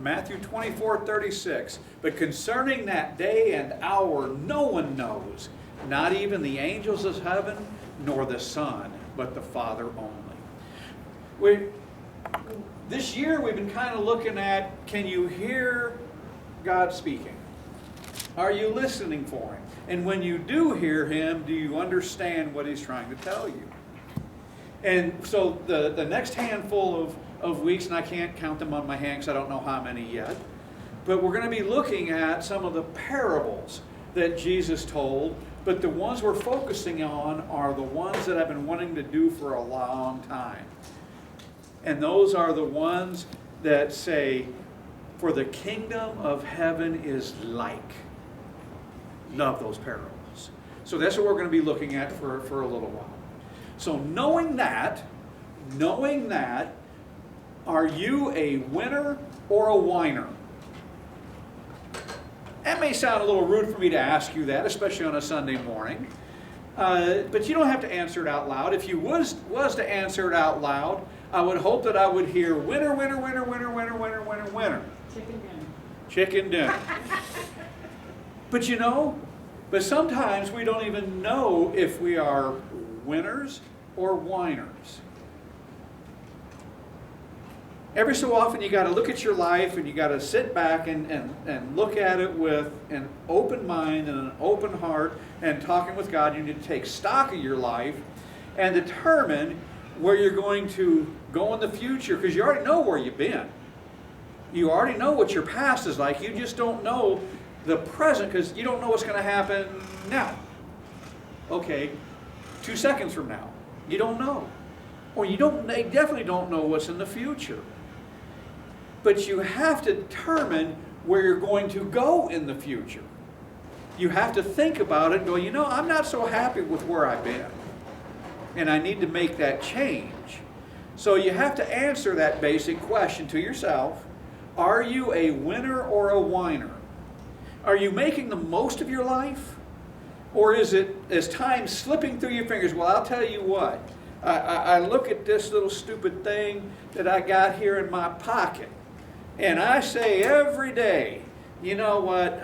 Matthew 24:36. But concerning that day and hour, no one knows, not even the angels of heaven, nor the Son, but the Father only. This year we've been kind of looking at, can you hear God speaking? Are you listening for Him? And when you do hear Him, do you understand what He's trying to tell you? And so the next handful of weeks, and I can't count them on my hand because I don't know how many yet, but we're going to be looking at some of the parables that Jesus told, but the ones we're focusing on are the ones that I've been wanting to do for a long time. And those are the ones that say, for the kingdom of heaven is like. Love those parables. So that's what we're going to be looking at for a little while. So knowing that, are you a winner or a whiner? That may sound a little rude for me to ask you that, especially on a Sunday morning. But you don't have to answer it out loud. If you was to answer it out loud, I would hope that I would hear winner, winner, winner, winner, winner, winner, winner, winner. Chicken dinner. Chicken dinner. But sometimes we don't even know if we are winners or whiners. Every so often you got to look at your life and you got to sit back and look at it with an open mind and an open heart and talking with God. You need to take stock of your life and determine where you're going to go in the future, because you already know where you've been. You already know what your past is like. You just don't know the present because you don't know what's going to happen now. Okay, 2 seconds from now. You don't know. Or they definitely don't know what's in the future. But you have to determine where you're going to go in the future. You have to think about it and go, I'm not so happy with where I've been. And I need to make that change. So you have to answer that basic question to yourself. Are you a winner or a whiner? Are you making the most of your life? Or is time slipping through your fingers? Well, I'll tell you what. I look at this little stupid thing that I got here in my pocket. And I say every day, you know what?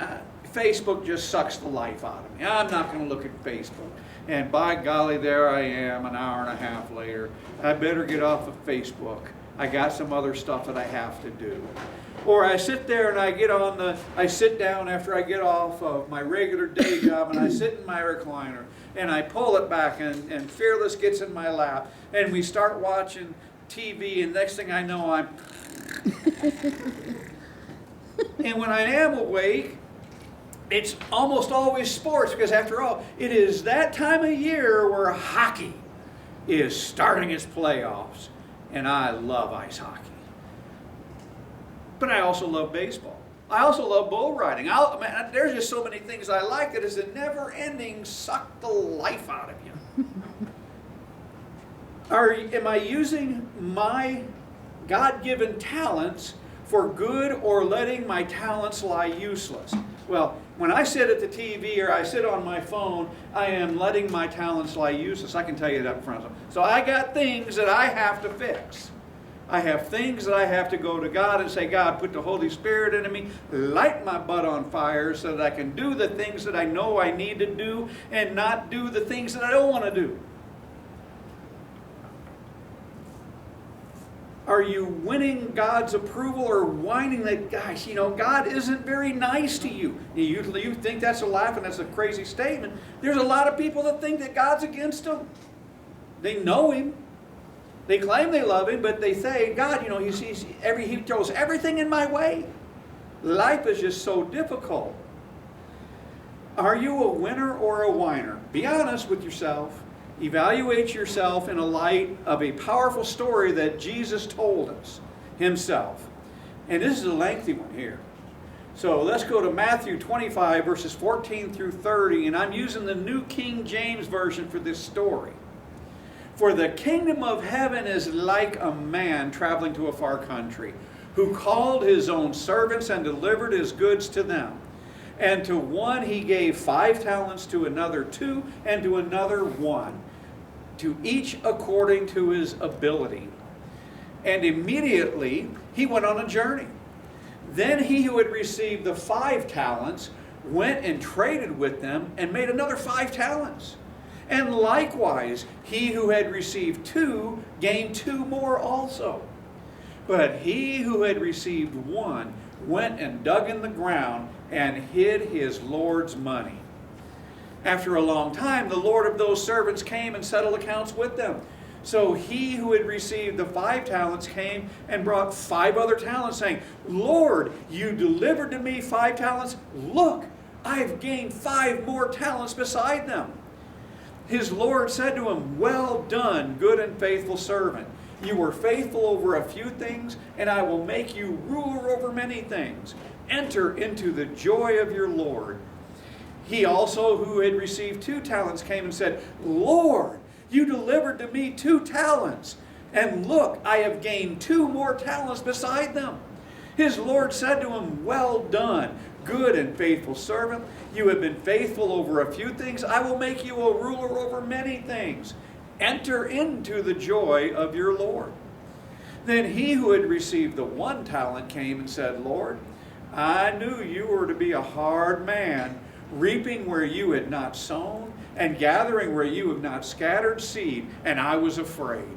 Facebook just sucks the life out of me. I'm not going to look at Facebook. And by golly, there I am an hour and a half later. I better get off of Facebook. I got some other stuff that I have to do. Or I sit there and I sit down after I get off of my regular day job and I sit in my recliner and I pull it back and Fearless gets in my lap and we start watching TV and next thing I know I'm... And when I am awake, it's almost always sports because after all, it is that time of year where hockey is starting its playoffs. And I love ice hockey. But I also love baseball. I also love bull riding. There's just so many things I like that is a never-ending suck the life out of you. Am I using my God-given talents for good or letting my talents lie useless? Well, when I sit at the TV or I sit on my phone, I am letting my talents lie useless. I can tell you that up front. So I got things that I have to fix. I have things that I have to go to God and say, God, put the Holy Spirit into me, light my butt on fire so that I can do the things that I know I need to do and not do the things that I don't want to do. Are you winning God's approval or whining that, gosh, God isn't very nice to you? You think that's a laugh and that's a crazy statement. There's a lot of people that think that God's against them. They know Him. They claim they love Him, but they say, God, He throws everything in my way. Life is just so difficult. Are you a winner or a whiner? Be honest with yourself. Evaluate yourself in a light of a powerful story that Jesus told us Himself. And this is a lengthy one here. So let's go to Matthew 25, verses 14 through 30, and I'm using the New King James Version for this story. For the kingdom of heaven is like a man traveling to a far country, who called his own servants and delivered his goods to them. And to one he gave 5 talents, to another 2, and to another 1, to each according to his ability. And immediately he went on a journey. Then he who had received the 5 talents went and traded with them and made another 5 talents. And likewise, he who had received 2 gained 2 more also. But he who had received 1 went and dug in the ground and hid his Lord's money. After a long time, the Lord of those servants came and settled accounts with them. So he who had received the 5 talents came and brought 5 other talents, saying, Lord, you delivered to me 5 talents. Look, I have gained 5 more talents beside them. His Lord said to him, Well done, good and faithful servant. You were faithful over a few things, and I will make you ruler over many things. Enter into the joy of your Lord. He also, who had received 2 talents, came and said, Lord, you delivered to me 2 talents. And look, I have gained 2 more talents beside them. His Lord said to him, Well done, good and faithful servant. You have been faithful over a few things. I will make you a ruler over many things. Enter into the joy of your Lord. Then he who had received the 1 talent came and said, Lord, I knew you were to be a hard man, reaping where you had not sown, and gathering where you have not scattered seed, and I was afraid,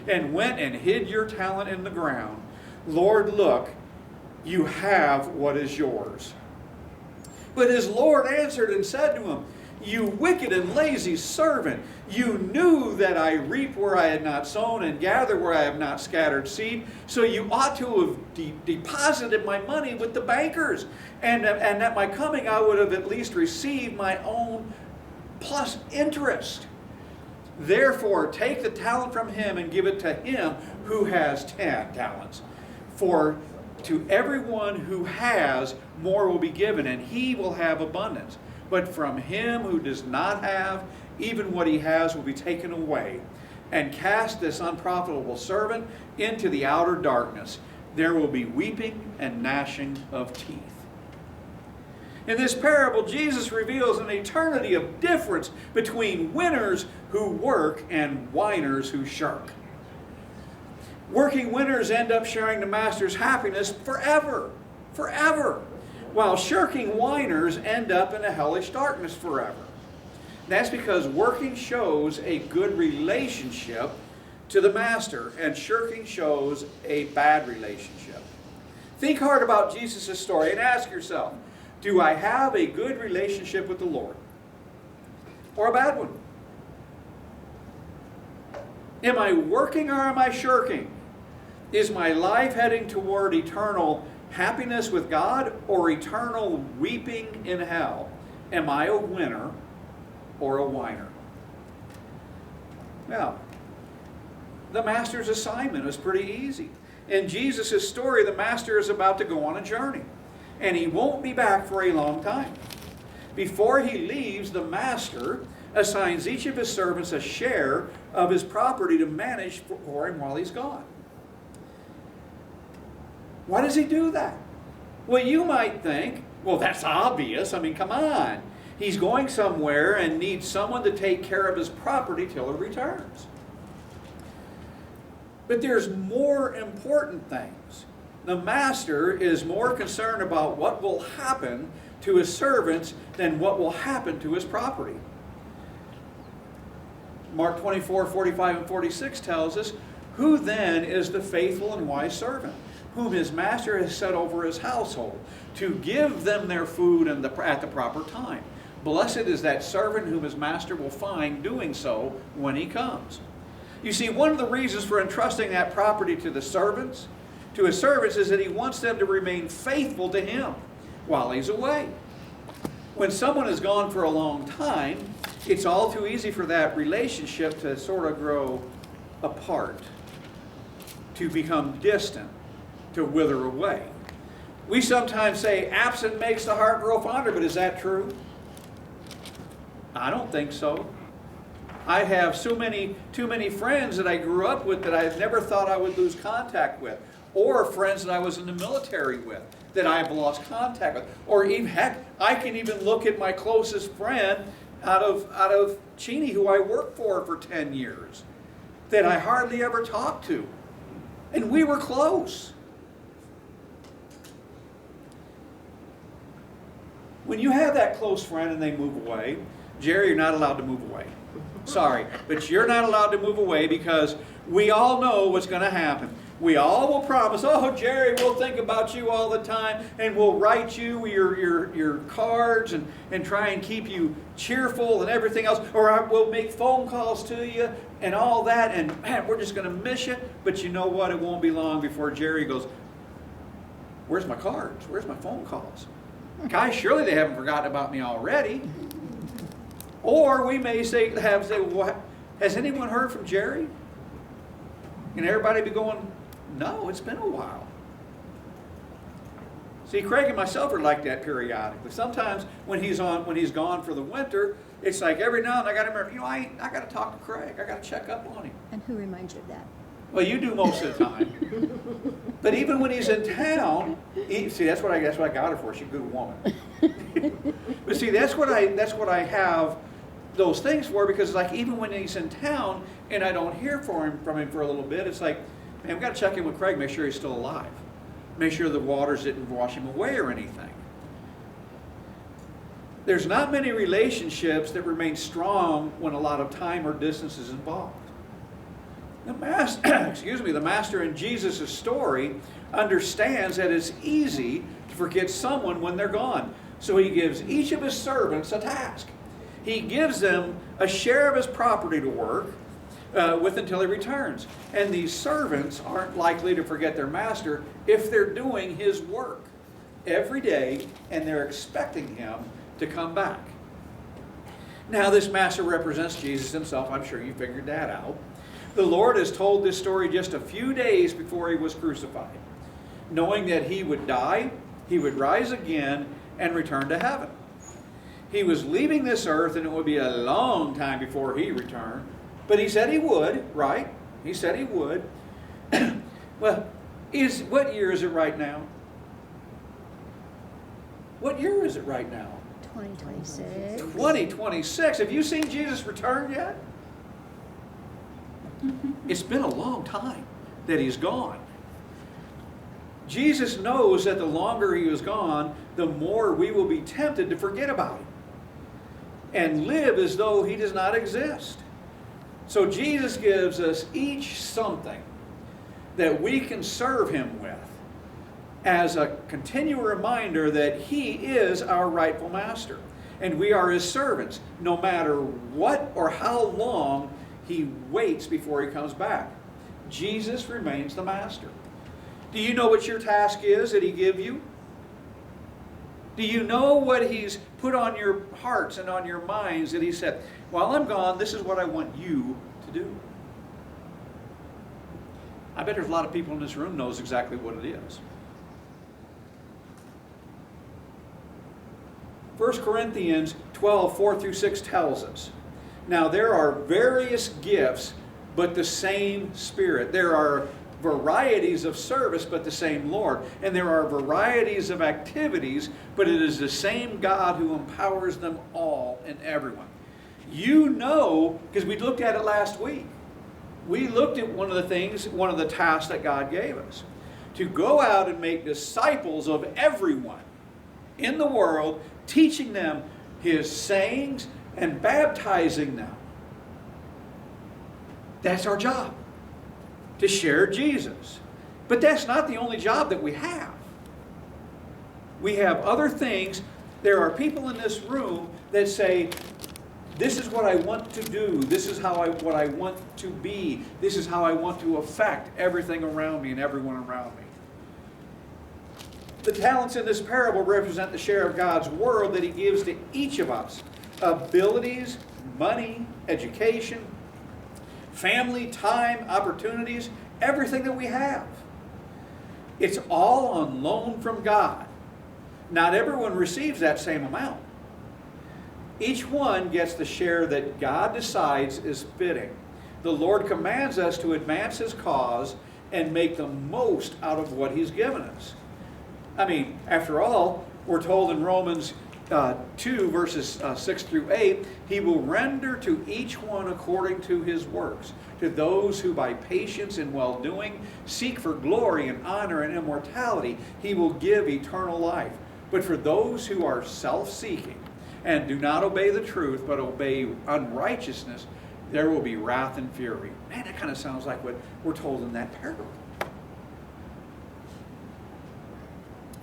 and went and hid your talent in the ground. Lord, look, you have what is yours. But his Lord answered and said to him, You wicked and lazy servant, you knew that I reap where I had not sown and gather where I have not scattered seed, so you ought to have deposited my money with the bankers, and at my coming I would have at least received my own plus interest. Therefore, take the talent from him and give it to him who has 10 talents. For to everyone who has, more will be given, and he will have abundance. But from him who does not have, even what he has will be taken away. And cast this unprofitable servant into the outer darkness. There will be weeping and gnashing of teeth. In this parable, Jesus reveals an eternity of difference between winners who work and whiners who shirk. Working winners end up sharing the master's happiness forever, while shirking whiners end up in a hellish darkness forever. That's because working shows a good relationship to the master, and shirking shows a bad relationship. Think hard about Jesus' story and ask yourself, do I have a good relationship with the Lord? Or a bad one? Am I working or am I shirking? Is my life heading toward eternal happiness with God or eternal weeping in hell? Am I a winner or a whiner? Now, the master's assignment is pretty easy. In Jesus' story, the master is about to go on a journey, and he won't be back for a long time. Before he leaves, the master assigns each of his servants a share of his property to manage for him while he's gone. Why does he do that? Well, you might think, well, that's obvious. I mean, come on. He's going somewhere and needs someone to take care of his property till he returns. But there's more important things. The master is more concerned about what will happen to his servants than what will happen to his property. Mark 24, 45, and 46 tells us, Who then is the faithful and wise servant, whom his master has set over his household, to give them their food at the proper time? Blessed is that servant whom his master will find doing so when he comes. You see, one of the reasons for entrusting that property to his servants is that he wants them to remain faithful to him while he's away. When someone is gone for a long time, it's all too easy for that relationship to sort of grow apart, to become distant, to wither away. We sometimes say absent makes the heart grow fonder, but is that true? I don't think so. I have too many friends that I grew up with that I've never thought I would lose contact with, or friends that I was in the military with that I've lost contact with, or even heck, I can even look at my closest friend out of Cheney, who I worked for 10 years, that I hardly ever talked to, and we were close. When you have that close friend and they move away, Jerry, you're not allowed to move away. Sorry, but you're not allowed to move away because we all know what's going to happen. We all will promise, oh, Jerry, we'll think about you all the time, and we'll write you your cards and try and keep you cheerful and everything else, or we'll make phone calls to you and all that, and man, we're just going to miss you. But you know what? It won't be long before Jerry goes, where's my cards? Where's my phone calls? Guys, surely they haven't forgotten about me already. Or we may say, well, has anyone heard from Jerry? And everybody be going, no, it's been a while. See, Craig and myself are like that periodically. Sometimes when he's gone for the winter, it's like every now and then I got to remember, I got to talk to Craig. I got to check up on him. And who reminds you of that? Well, you do most of the time. But even when he's in town, see, that's what I got her for. She's a good woman. But see, that's what I have those things for, because like even when he's in town and I don't hear from him for a little bit, it's like, man, we've got to check in with Craig, make sure he's still alive. Make sure the waters didn't wash him away or anything. There's not many relationships that remain strong when a lot of time or distance is involved. The master in Jesus' story understands that it's easy to forget someone when they're gone. So he gives each of his servants a task. He gives them a share of his property to work with until he returns. And these servants aren't likely to forget their master if they're doing his work every day and they're expecting him to come back. Now, this master represents Jesus himself. I'm sure you figured that out. The Lord has told this story just a few days before he was crucified, knowing that he would die, he would rise again, and return to heaven. He was leaving this earth, and it would be a long time before he returned. But he said he would, right? He said he would. Well, what year is it right now? What year is it right now? 2026. 2026. Have you seen Jesus return yet? It's been a long time that he's gone. Jesus knows that the longer he is gone, the more we will be tempted to forget about him and live as though he does not exist. So Jesus gives us each something that we can serve him with as a continual reminder that he is our rightful master and we are his servants, no matter what or how long he waits before he comes back. Jesus remains the master. Do you know what your task is that he gave you? Do you know what he's put on your hearts and on your minds that he said, while I'm gone, this is what I want you to do? I bet there's a lot of people in this room knows exactly what it is. 1 Corinthians 12, 4 through 6 tells us, now there are various gifts, but the same Spirit. There are varieties of service, but the same Lord. And there are varieties of activities, but it is the same God who empowers them all and everyone. You know, because we looked at it last week. We looked at one of the tasks that God gave us. To go out and make disciples of everyone in the world, teaching them his sayings and baptizing them. That's our job. To share Jesus. But that's not the only job that we have. We have other things. There are people in this room that say, this is what I want to do. This is what I want to be. This is how I want to affect everything around me and everyone around me. The talents in this parable represent the share of God's word that he gives to each of us. Abilities, money, education, family, time, opportunities, everything that we have. It's all on loan from God. Not everyone receives that same amount. Each one gets the share that God decides is fitting. The Lord commands us to advance his cause and make the most out of what he's given us. I mean, after all, we're told in Romans 2, verses 6 through 8, he will render to each one according to his works. To those who by patience and well-doing seek for glory and honor and immortality, he will give eternal life. But for those who are self-seeking and do not obey the truth, but obey unrighteousness, there will be wrath and fury. Man, that kind of sounds like what we're told in that parable.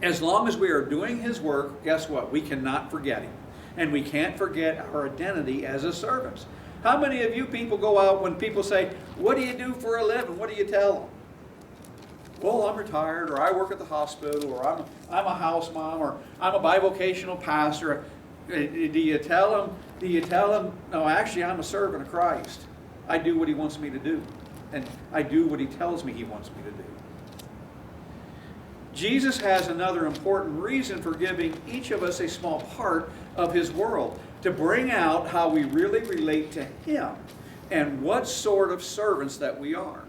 As long as we are doing His work, guess what? We cannot forget Him. And we can't forget our identity as His servants. How many of you people go out when people say, what do you do for a living? What do you tell them? Well, I'm retired, or I work at the hospital, or I'm a house mom, or I'm a bivocational pastor. Do you tell them, no, actually I'm a servant of Christ. I do what He wants me to do. And I do what He tells me He wants me to do. Jesus has another important reason for giving each of us a small part of His world, to bring out how we really relate to Him and what sort of servants that we are.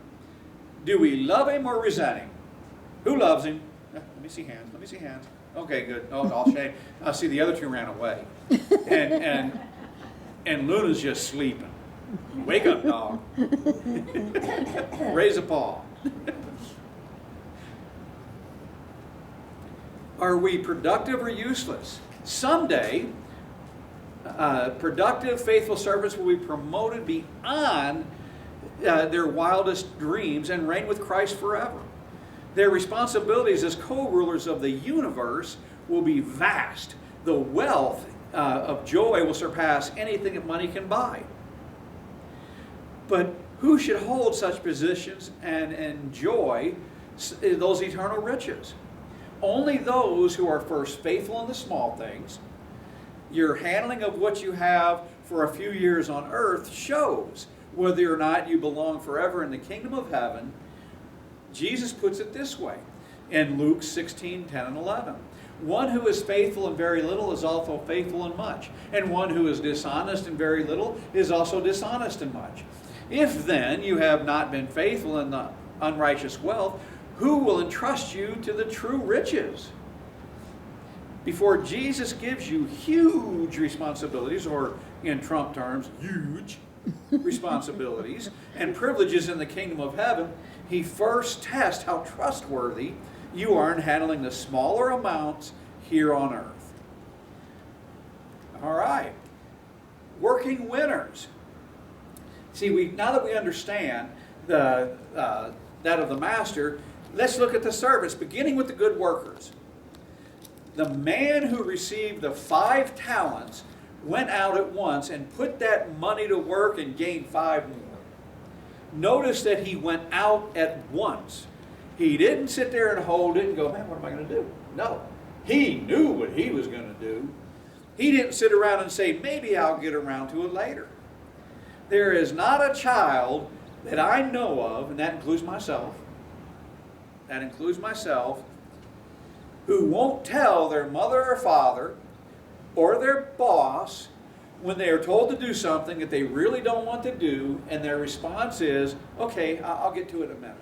Do we love Him or resent Him? Who loves Him? Let me see hands. Let me see hands. Okay, good. Oh, all shame. I see the other two ran away. And Luna's just sleeping. Wake up, dog. Raise a paw. Are we productive or useless? Someday, productive, faithful servants will be promoted beyond their wildest dreams and reign with Christ forever. Their responsibilities as co-rulers of the universe will be vast. The wealth of joy will surpass anything that money can buy. But who should hold such positions and enjoy those eternal riches? Only those who are first faithful in the small things. Your handling of what you have for a few years on earth shows whether or not you belong forever in the kingdom of heaven. Jesus puts it this way in Luke 16:10 and 11. One who is faithful in very little is also faithful in much, and one who is dishonest in very little is also dishonest in much. If then you have not been faithful in the unrighteous wealth, who will entrust you to the true riches? Before Jesus gives you huge responsibilities, or in Trump terms, huge responsibilities and privileges in the kingdom of heaven, He first tests how trustworthy you are in handling the smaller amounts here on earth. All right. Working winners. See, now that we understand that of the master, let's look at the servants, beginning with the good workers. The man who received the 5 talents went out at once and put that money to work and gained 5 more. Notice that he went out at once. He didn't sit there and hold it and go, man, what am I going to do? No. He knew what he was going to do. He didn't sit around and say, maybe I'll get around to it later. There is not a child that I know of, and that includes myself, who won't tell their mother or father or their boss when they are told to do something that they really don't want to do, and their response is, okay, I'll get to it in a minute.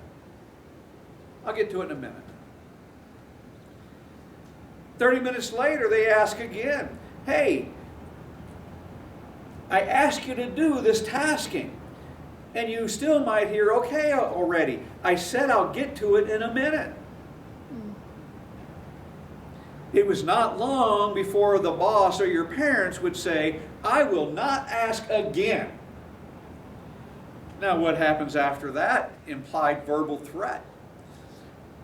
I'll get to it in a minute. 30 minutes later, they ask again, hey, I asked you to do this tasking, and you still might hear, okay already. I said I'll get to it in a minute. It was not long before the boss or your parents would say, I will not ask again. Now, what happens after that? Implied verbal threat.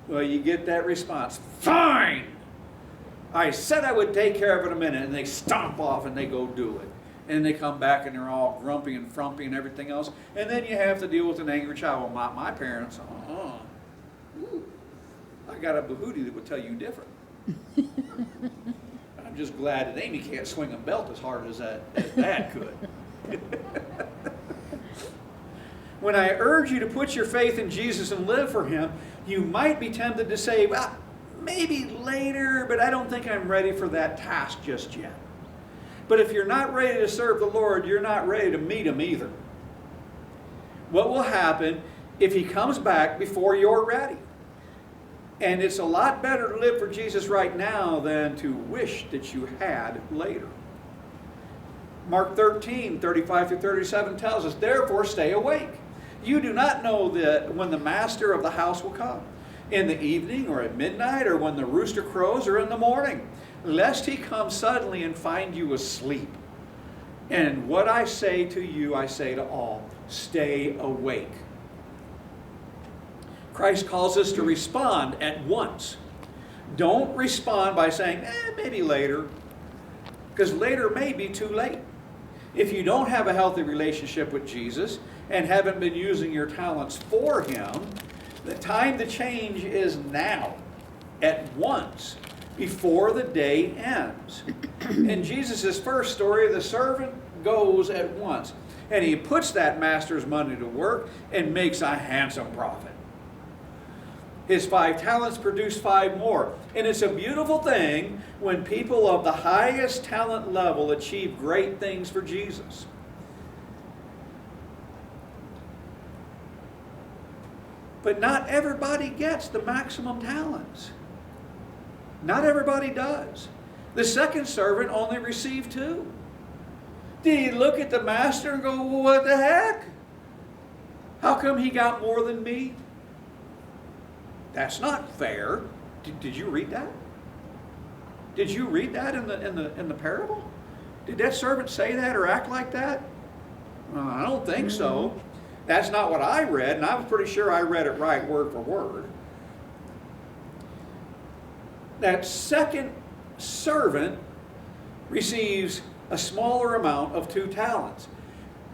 Well, you get that response, fine! I said I would take care of it in a minute, and they stomp off and they go do it. And they come back and they're all grumpy and frumpy and everything else. And then you have to deal with an angry child. Well, my parents, I got a bahootie that would tell you different. I'm just glad that Amy can't swing a belt as hard as Dad could. When I urge you to put your faith in Jesus and live for Him, you might be tempted to say, well, maybe later, but I don't think I'm ready for that task just yet. But if you're not ready to serve the Lord, you're not ready to meet Him either. What will happen if He comes back before you're ready? And it's a lot better to live for Jesus right now than to wish that you had later. Mark 13:35-37 tells us, therefore stay awake. You do not know when the master of the house will come. in the evening or at midnight or when the rooster crows or in the morning, lest he come suddenly and find you asleep. And what I say to you, I say to all, stay awake. Christ calls us to respond at once. Don't respond by saying, maybe later, because later may be too late. If you don't have a healthy relationship with Jesus and haven't been using your talents for Him, the time to change is now, at once, before the day ends. In Jesus' first story, the servant goes at once, and he puts that master's money to work and makes a handsome profit. His 5 talents produced 5 more. And it's a beautiful thing when people of the highest talent level achieve great things for Jesus. But not everybody gets the maximum talents. Not everybody does. The second servant only received 2. Did he look at the master and go, well, what the heck? How come he got more than me? That's not fair. Did you read that? Did you read that in the parable? Did that servant say that or act like that? I don't think so. That's not what I read, and I was pretty sure I read it right word for word. That second servant receives a smaller amount of 2 talents.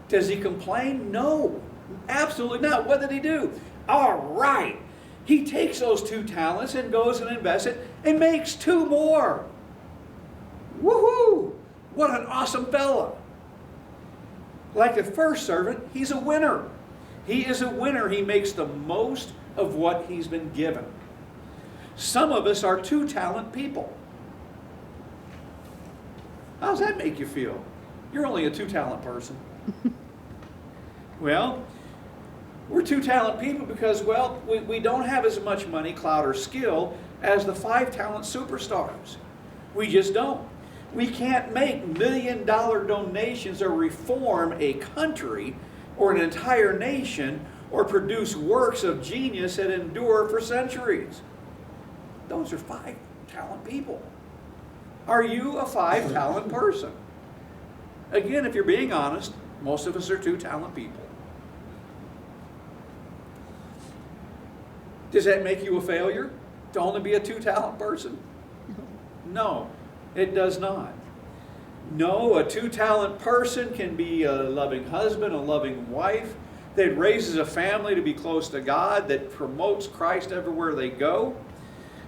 Does he complain? No, absolutely not. What did he do? All right. He takes those 2 talents and goes and invests it and makes 2 more. Woohoo! What an awesome fella. Like the first servant, he's a winner. He is a winner. He makes the most of what he's been given. Some of us are 2 talent people. How does that make you feel? You're only a 2 talent person. Well, we're 2 talent people because, well, we don't have as much money, clout, or skill as the 5 talent superstars. We just don't. We can't make $1 million donations or reform a country or an entire nation or produce works of genius that endure for centuries. Those are 5 talent people. Are you a 5 talent person? Again, if you're being honest, most of us are 2 talent people. Does that make you a failure to only be a 2 talent person? No, it does not. No, a 2 talent person can be a loving husband, a loving wife, that raises a family to be close to God, that promotes Christ everywhere they go.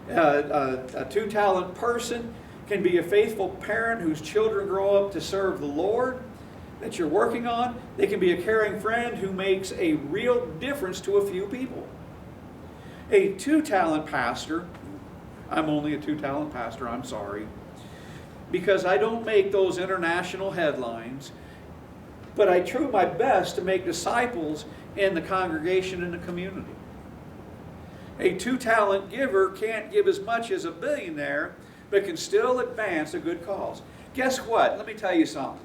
A 2 talent person can be a faithful parent whose children grow up to serve the Lord that you're working on. They can be a caring friend who makes a real difference to a few people. A 2 talent pastor, I'm only a 2 talent pastor, I'm sorry, because I don't make those international headlines, but I try my best to make disciples in the congregation and the community. A 2 talent giver can't give as much as a billionaire, but can still advance a good cause. Guess what? Let me tell you something.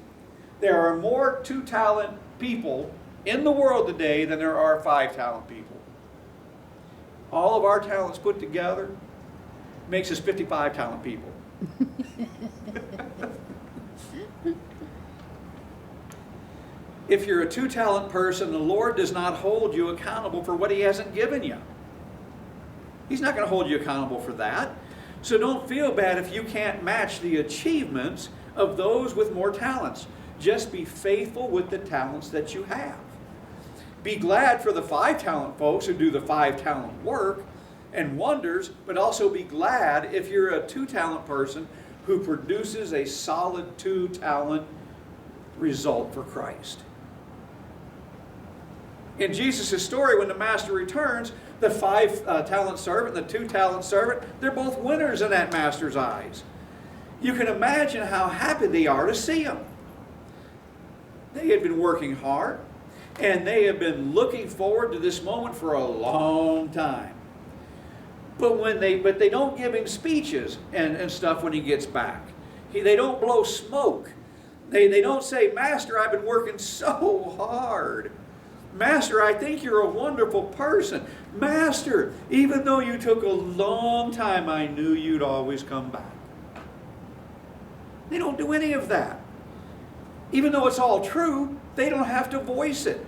There are more 2 talent people in the world today than there are 5 talent people. All of our talents put together makes us 55 talent people. If you're a 2 talent person, the Lord does not hold you accountable for what He hasn't given you. He's not going to hold you accountable for that. So don't feel bad if you can't match the achievements of those with more talents. Just be faithful with the talents that you have. Be glad for the 5 talent folks who do the 5 talent work and wonders, but also be glad if you're a 2 talent person who produces a solid 2 talent result for Christ. In Jesus' story, when the master returns, the 5 talent servant and the 2 talent servant, they're both winners in that master's eyes. You can imagine how happy they are to see him. They had been working hard, and they have been looking forward to this moment for a long time. But they don't give him speeches and stuff when he gets back. They don't blow smoke. They don't say, "Master, I've been working so hard." Master, I think you're a wonderful person. Master, even though you took a long time, I knew you'd always come back. They don't do any of that. Even though it's all true, they don't have to voice it.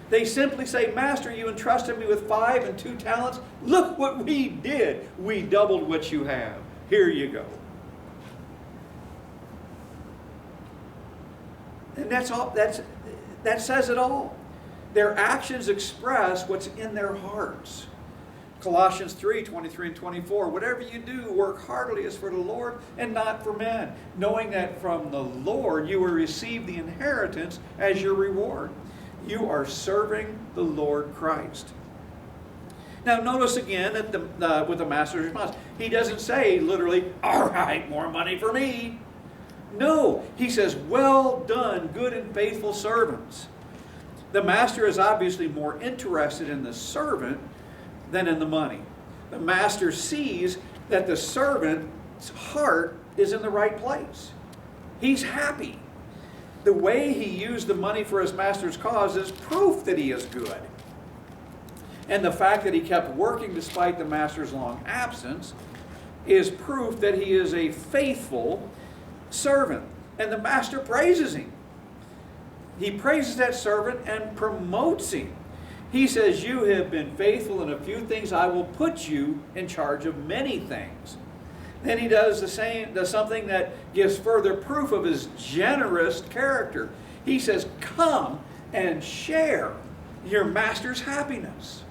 They simply say, Master, you entrusted me with 5 and 2 talents. Look what we did. We doubled what you have. Here you go. And that's all. That says it all. Their actions express what's in their hearts. Colossians 3, 23 and 24. Whatever you do, work heartily as for the Lord and not for men, knowing that from the Lord you will receive the inheritance as your reward. You are serving the Lord Christ. Now notice again that with the master's response, he doesn't say literally, all right, more money for me. No, he says, well done, good and faithful servants. The master is obviously more interested in the servant than in the money. The master sees that the servant's heart is in the right place. He's happy. The way he used the money for his master's cause is proof that he is good. And the fact that he kept working despite the master's long absence is proof that he is a faithful servant. And the master praises him. He praises that servant and promotes him. He says, you have been faithful in a few things. I will put you in charge of many things. Then he does something that gives further proof of his generous character. He says, come and share your master's happiness.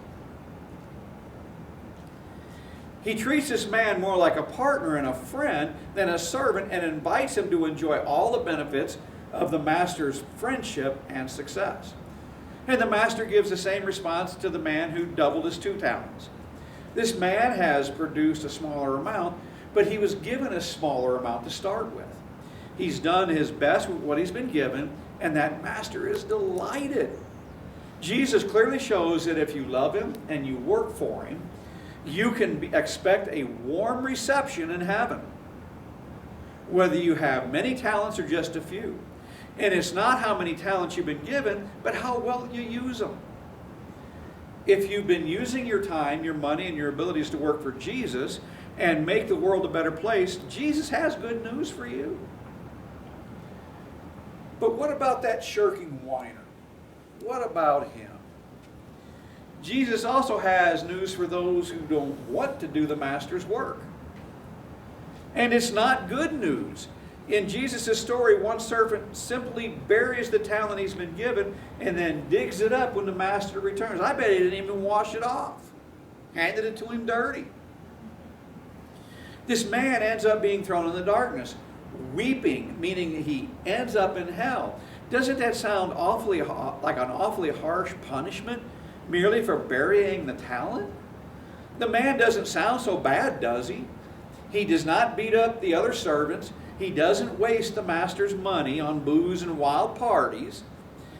He treats this man more like a partner and a friend than a servant, and invites him to enjoy all the benefits of the master's friendship and success. And the master gives the same response to the man who doubled his 2 talents. This man has produced a smaller amount, but he was given a smaller amount to start with. He's done his best with what he's been given, and that master is delighted. Jesus clearly shows that if you love him and you work for him, you can expect a warm reception in heaven, whether you have many talents or just a few. And it's not how many talents you've been given, but how well you use them. If you've been using your time, your money, and your abilities to work for Jesus and make the world a better place, Jesus has good news for you. But what about that shirking whiner? What about him? Jesus also has news for those who don't want to do the master's work. And it's not good news. In Jesus' story, one servant simply buries the talent he's been given and then digs it up when the master returns. I bet he didn't even wash it off. Handed it to him dirty. This man ends up being thrown in the darkness, weeping, meaning he ends up in hell. Doesn't that sound like an awfully harsh punishment merely for burying the talent? The man doesn't sound so bad, does he? He does not beat up the other servants. He doesn't waste the master's money on booze and wild parties.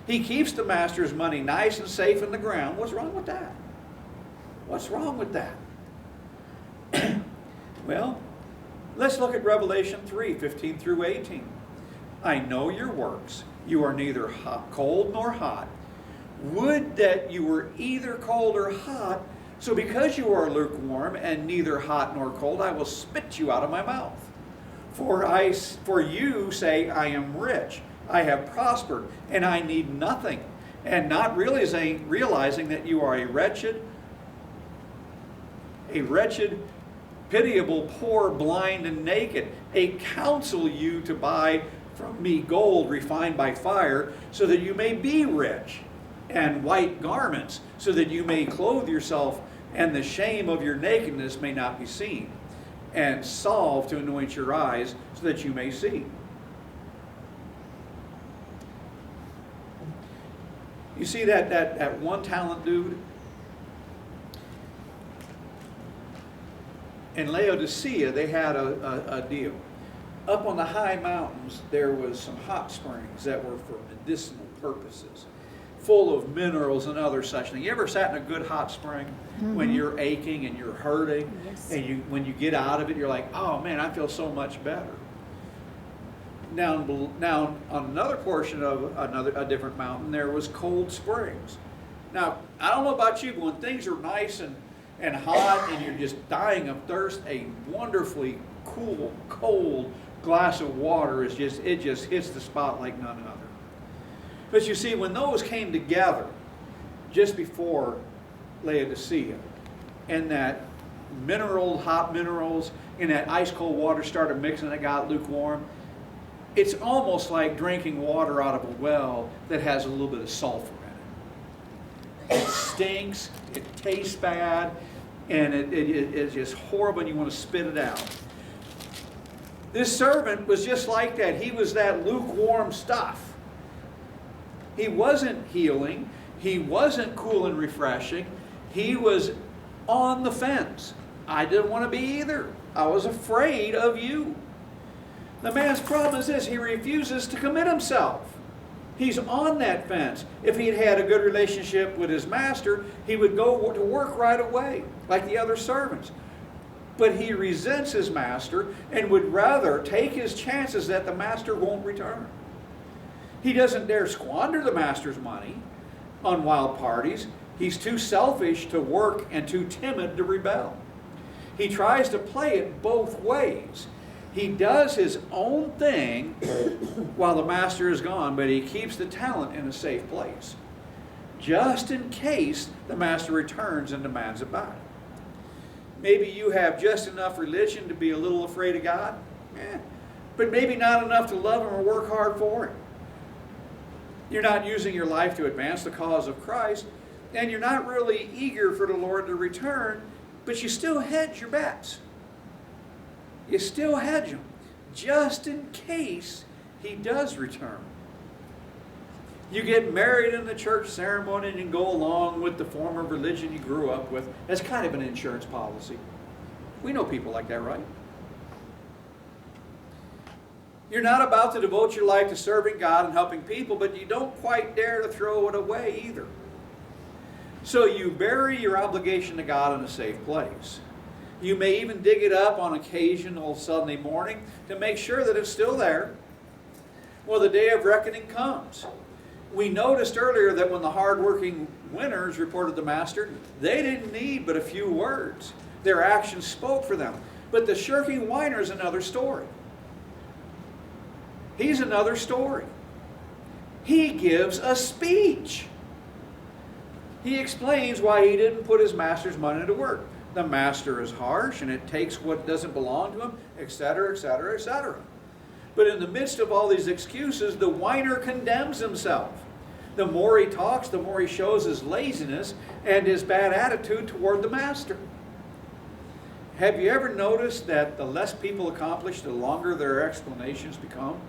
He keeps the master's money nice and safe in the ground. What's wrong with that? What's wrong with that? Well, let's look at Revelation 3, 15 through 18. I know your works. You are neither cold nor hot. Would that you were either cold or hot. So because you are lukewarm and neither hot nor cold, I will spit you out of my mouth. For you say, I am rich, I have prospered, and I need nothing, and not realizing that you are a wretched, pitiable, poor, blind, and naked. I counsel you to buy from me gold refined by fire, so that you may be rich, and white garments, so that you may clothe yourself, and the shame of your nakedness may not be seen, and salve to anoint your eyes, so that you may see. You see that 1 talent dude? In Laodicea, they had a deal. Up on the high mountains, there was some hot springs that were for medicinal purposes, full of minerals and other such things. You ever sat in a good hot spring when you're aching and you're hurting, Yes. and when you get out of it, you're like, oh man, I feel so much better. Now on another portion of a different mountain, there was cold springs. Now, I don't know about you, but when things are nice and hot and you're just dying of thirst, a wonderfully cool, cold glass of water it just hits the spot like none other. But you see, when those came together just before Laodicea, and that hot minerals and that ice cold water started mixing and it got lukewarm, it's almost like drinking water out of a well that has a little bit of sulfur in it. It stinks, it tastes bad, and it's just horrible and you want to spit it out. This servant was just like that. He was that lukewarm stuff. He wasn't healing. He wasn't cool and refreshing. He was on the fence. I didn't want to be either. I was afraid of you. The man's problem is this: he refuses to commit himself. He's on that fence. If he had had a good relationship with his master, he would go to work right away, like the other servants. But he resents his master and would rather take his chances that the master won't return. He doesn't dare squander the master's money on wild parties. He's too selfish to work and too timid to rebel. He tries to play it both ways. He does his own thing while the master is gone, but he keeps the talent in a safe place, just in case the master returns and demands it back. Maybe you have just enough religion to be a little afraid of God, but maybe not enough to love Him or work hard for Him. You're not using your life to advance the cause of Christ, and you're not really eager for the Lord to return, but you still hedge your bets. You still hedge them, just in case He does return. You get married in the church ceremony and you go along with the form of religion you grew up with. That's kind of an insurance policy. We know people like that, right? You're not about to devote your life to serving God and helping people, but you don't quite dare to throw it away either. So you bury your obligation to God in a safe place. You may even dig it up on occasional Sunday morning to make sure that it's still there. Well, the day of reckoning comes. We noticed earlier that when the hard-working Whiners reported the master, they didn't need but a few words. Their actions spoke for them. But the shirking Whiner is another story. He's another story. He gives a speech. He explains why he didn't put his master's money to work. The master is harsh and it takes what doesn't belong to him, etc., etc., etc. But in the midst of all these excuses, the whiner condemns himself. The more he talks, the more he shows his laziness and his bad attitude toward the master. Have you ever noticed that the less people accomplish, the longer their explanations become?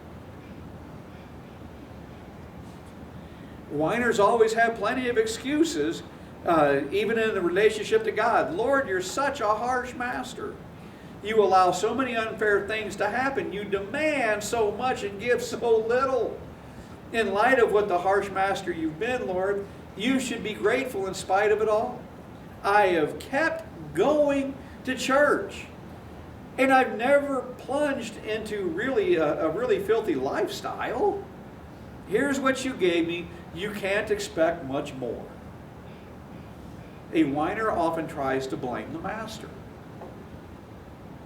Whiners always have plenty of excuses, even in the relationship to God. Lord, you're such a harsh master. You allow so many unfair things to happen. You demand so much and give so little. In light of what the harsh master you've been, Lord, you should be grateful in spite of it all. I have kept going to church, and I've never plunged into a really filthy lifestyle. Here's what you gave me. You can't expect much more. A whiner often tries to blame the master.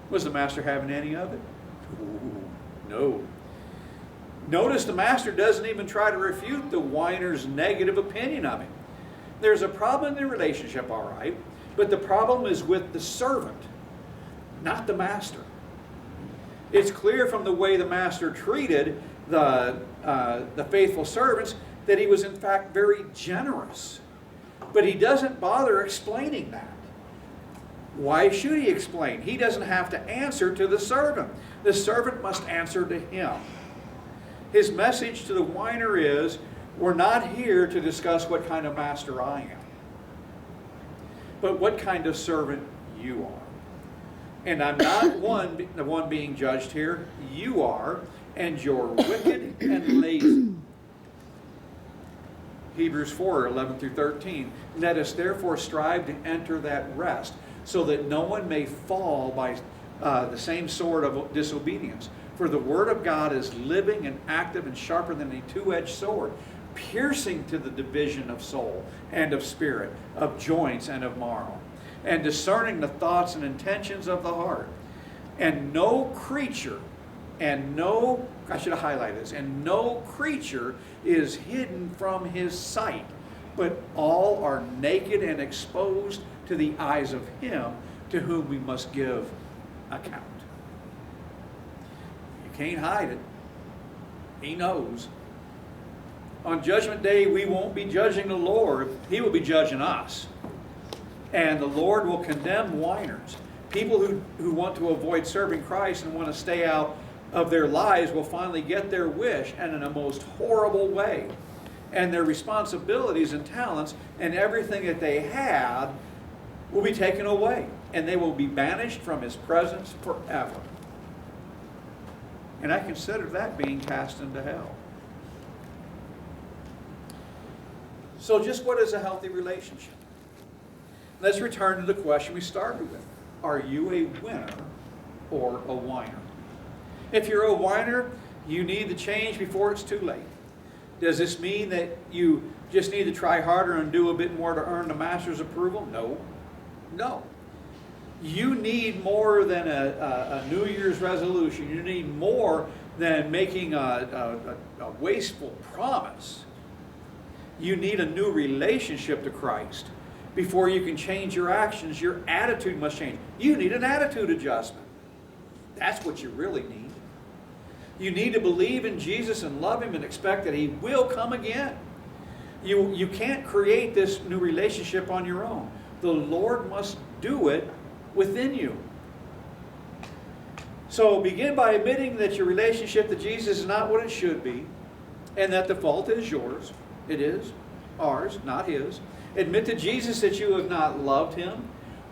Was the master having any of it? Ooh, no. Notice the master doesn't even try to refute the whiner's negative opinion of him. There's a problem in the relationship, all right, but the problem is with the servant, not the master. It's clear from the way the master treated the faithful servants that he was in fact very generous. But he doesn't bother explaining that. Why should he explain? He doesn't have to answer to the servant. The servant must answer to him. His message to the whiner is, we're not here to discuss what kind of master I am, but what kind of servant you are. And I'm not the one being judged here. You are, and you're wicked and lazy. Hebrews 4:11 through 13. Let us therefore strive to enter that rest, so that no one may fall by the same sort of disobedience. For the word of God is living and active and sharper than a two-edged sword, piercing to the division of soul and of spirit, of joints and of marrow, and discerning the thoughts and intentions of the heart. And no creature, I should have highlighted this, and no creature is hidden from his sight, but all are naked and exposed to the eyes of him to whom we must give account. You can't hide it. He knows. On Judgment Day, we won't be judging the Lord. He will be judging us. And the Lord will condemn whiners. People who want to avoid serving Christ and want to stay out of their lives will finally get their wish, and in a most horrible way. And their responsibilities and talents and everything that they had will be taken away. And they will be banished from his presence forever. And I consider that being cast into hell. So just what is a healthy relationship? Let's return to the question we started with. Are you a winner or a whiner? If you're a whiner, you need to change before it's too late. Does this mean that you just need to try harder and do a bit more to earn the master's approval? No. No. You need more than a New Year's resolution. You need more than making a wasteful promise. You need a new relationship to Christ. Before you can change your actions, your attitude must change. You need an attitude adjustment. That's what you really need. You need to believe in Jesus and love him and expect that he will come again. You can't create this new relationship on your own. The Lord must do it within you. So begin by admitting that your relationship to Jesus is not what it should be, and that the fault is yours. It is ours, not his. Admit to Jesus that you have not loved him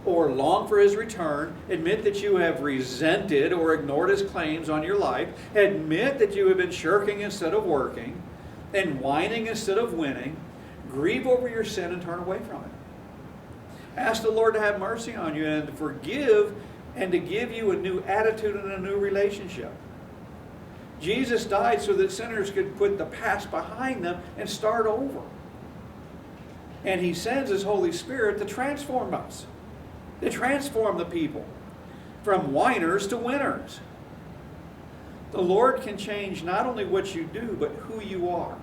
or longed for his return. Admit that you have resented or ignored his claims on your life. Admit that you have been shirking instead of working and whining instead of winning. Grieve over your sin and turn away from it. Ask the Lord to have mercy on you and to forgive and to give you a new attitude and a new relationship. Jesus died so that sinners could put the past behind them and start over. And he sends his Holy Spirit to transform us, to transform the people from whiners to winners. The Lord can change not only what you do, but who you are.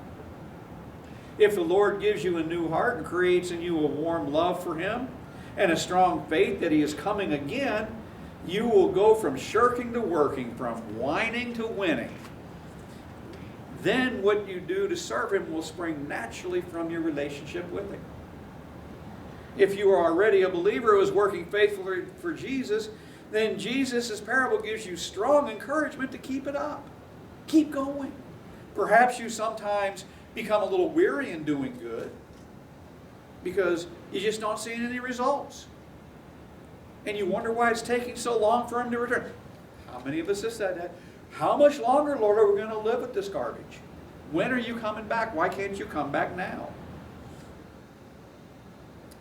If the Lord gives you a new heart and creates in you a warm love for him and a strong faith that he is coming again, you will go from shirking to working, from whining to winning. Then what you do to serve him will spring naturally from your relationship with him. If you are already a believer who is working faithfully for Jesus, then Jesus' parable gives you strong encouragement to keep it up. Keep going. Perhaps you sometimes become a little weary in doing good because you just don't see any results. And you wonder why it's taking so long for him to return. How many of us have said that? How much longer, Lord, are we going to live with this garbage? When are you coming back? Why can't you come back now?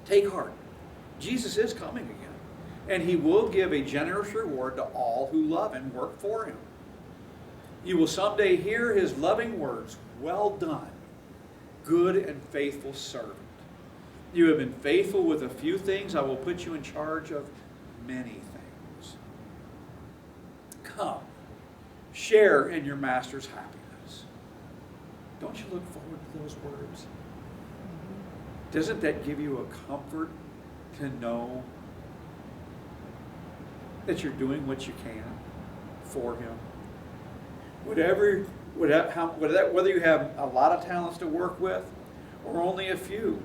Take heart. Jesus is coming again. And he will give a generous reward to all who love and work for him. You will someday hear his loving words, "Well done, good and faithful servant. You have been faithful with a few things. I will put you in charge of many things." Come. Share in your master's happiness. Don't you look forward to those words? Doesn't that give you a comfort to know that you're doing what you can for him? Whether you have a lot of talents to work with or only a few,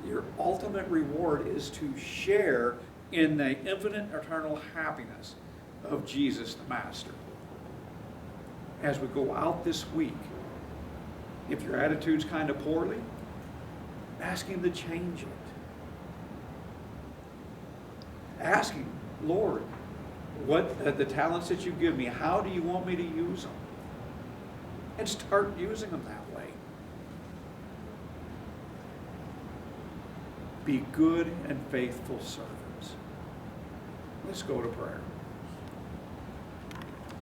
your ultimate reward is to share in the infinite eternal happiness of Jesus the Master. As we go out this week, if your attitude's kind of poorly, ask him to change it. Ask him, "Lord, what the talents that you give me, how do you want me to use them?" And start using them that way. Be good and faithful servants. Let's go to prayer.